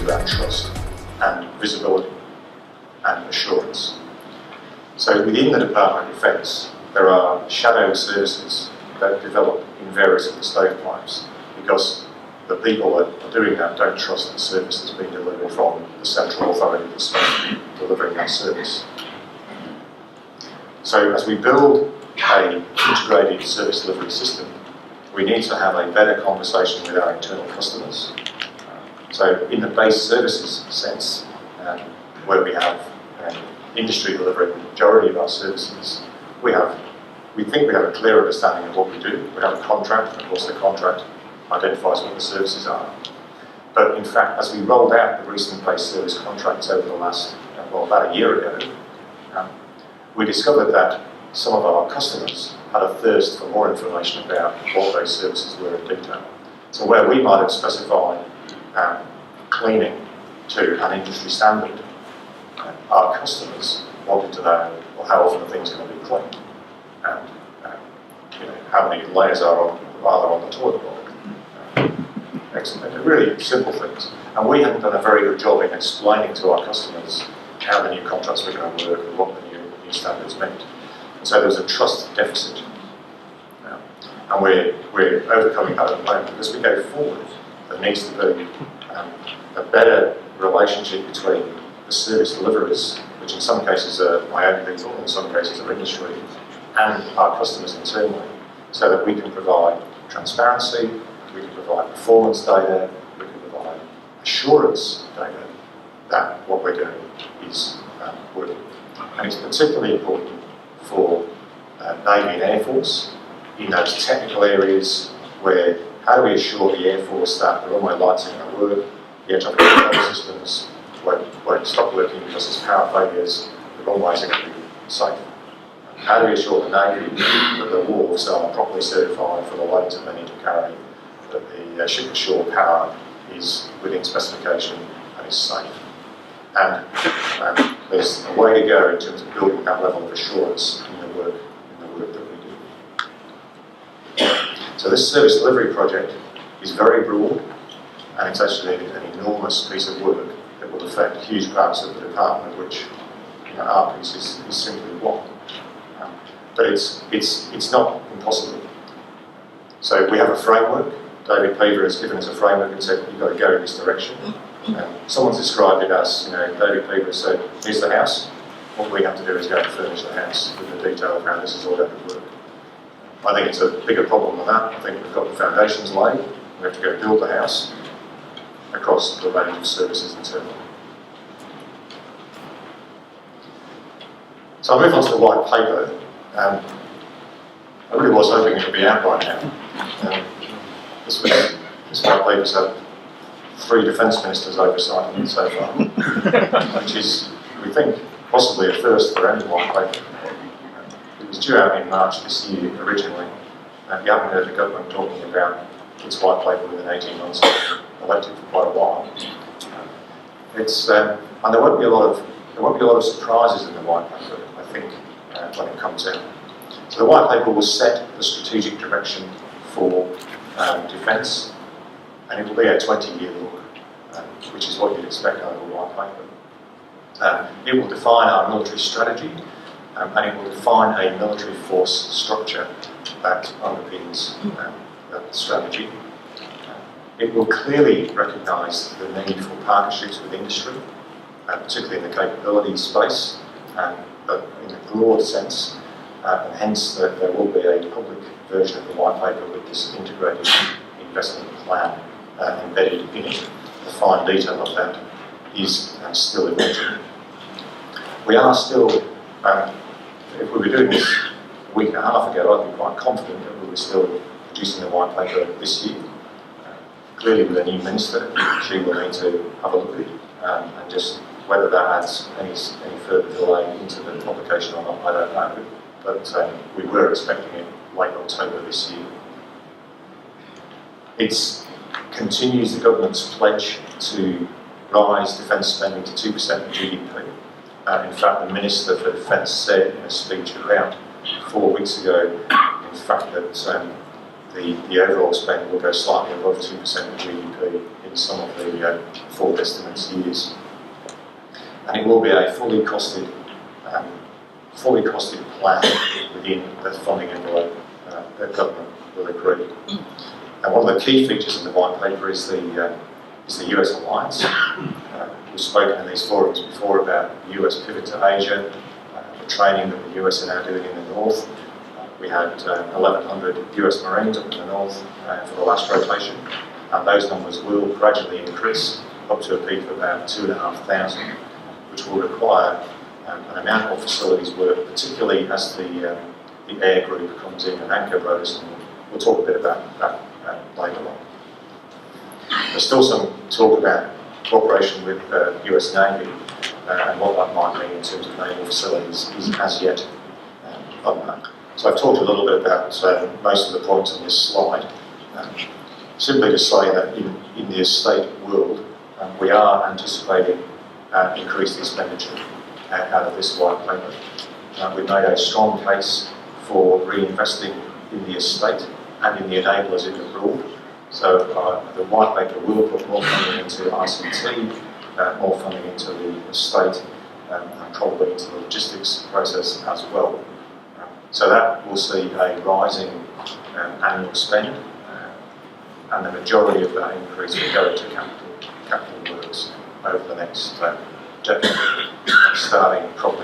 about trust and visibility and assurance. So within the Department of Defence, there are shadow services that develop in various of the stovepipes because the people that are doing that don't trust the service that's being delivered from the central authority that's delivering that service. So as we build an integrated service delivery system, we need to have a better conversation with our internal customers. So in the base services sense, where we have industry delivering the majority of our services, we think we have a clear understanding of what we do. We have a contract, and of course the contract identifies what the services are. But in fact, as we rolled out the recent base service contracts over the last, about a year ago, we discovered that some of our customers had a thirst for more information about what those services were in detail. So where we might have specified cleaning to an industry standard, our customers wanted to know, well, how often are things going to be cleaned, and how many layers are there on the toilet bowl. Really simple things. And we hadn't done a very good job in explaining to our customers how the new contracts were going to work and what the new standards meant. And so there was a trust deficit. And we're overcoming that at the moment. As we go forward, there needs to be a better relationship between the service deliverers, which in some cases are my own people, in some cases are industry, and our customers internally, so that we can provide transparency, we can provide performance data, we can provide assurance data that what we're doing is working. And it's particularly important for Navy and Air Force in those technical areas where how do we assure the Air Force that the runway lights are going to work, the air traffic control systems won't stop working because there's power failures, the runways are going to be safe. How do we assure the Navy that the wharves are properly certified for the loads that they need to carry, that the ship-ashore power is within specification and is safe? And there's a way to go in terms of building that level of assurance in the work that we do. So this service delivery project is very broad, and it's actually an enormous piece of work that will affect huge parts of the department, which our piece is simply one. But it's not impossible. So we have a framework. David Peter has given us a framework and said, you've got to go in this direction. Someone's described it as, David Peter said, here's the house. What we have to do is go and furnish the house with the detail of how this is all going to work. I think it's a bigger problem than that. I think we've got the foundations laid. We have to go build the house across the range of services internally. So I'll move on to the white paper. I really was hoping it would be out by now. This white paper's had 3 defence ministers oversighting it so far, which is, we think, possibly a first for any white paper. It was due out in March this year originally. You haven't heard the government talking about its white paper within 18 months. Elected for quite a while. And there won't be a lot of surprises in the white paper, I think, when it comes out. So the white paper will set the strategic direction for defence, and it will be a 20-year look, which is what you'd expect out of a white paper. It will define our military strategy, and it will define a military force structure that underpins that strategy. It will clearly recognise the need for partnerships with industry, particularly in the capability space, but in a broad sense, and hence there will be a public version of the white paper with this integrated investment plan embedded in it. The fine detail of that is still emerging. We are still, if we were doing this a week and a half ago, I'd be quite confident that we were still producing the white paper this year. Clearly with a new minister, she will need to have a look at it, and just whether that adds any further delay into the publication or not, I don't know. But we were expecting it late October this year. It continues the government's pledge to rise defence spending to 2% of GDP. In fact, the Minister for Defence said in a speech about 4 weeks ago, in fact, that the overall spend will go slightly above 2% of GDP in some of the forward estimates years. And it will be a fully costed plan within the funding envelope that government will agree. And one of the key features in the white paper is the US alliance. We've spoken in these forums before about the US pivot to Asia, the training that the US are now doing in the north. We had 1,100 US Marines up in the north for the last rotation, and those numbers will gradually increase up to a peak of about 2,500, which will require an amount of facilities work, particularly as the air group comes in and anchor boats, and we'll talk a bit about that later on. There's still some talk about cooperation with the US Navy and what that might mean in terms of naval facilities is as yet unknown. So I've talked a little bit about most of the points on this slide. Simply to say that in the estate world, we are anticipating increased expenditure out of this white paper. We've made a strong case for reinvesting in the estate and in the enablers in the broad. So the white paper will put more funding into ICT, more funding into the estate, and probably into the logistics process as well. So that will see a rising annual spend, and the majority of that increase will go into capital works over the next decade, starting probably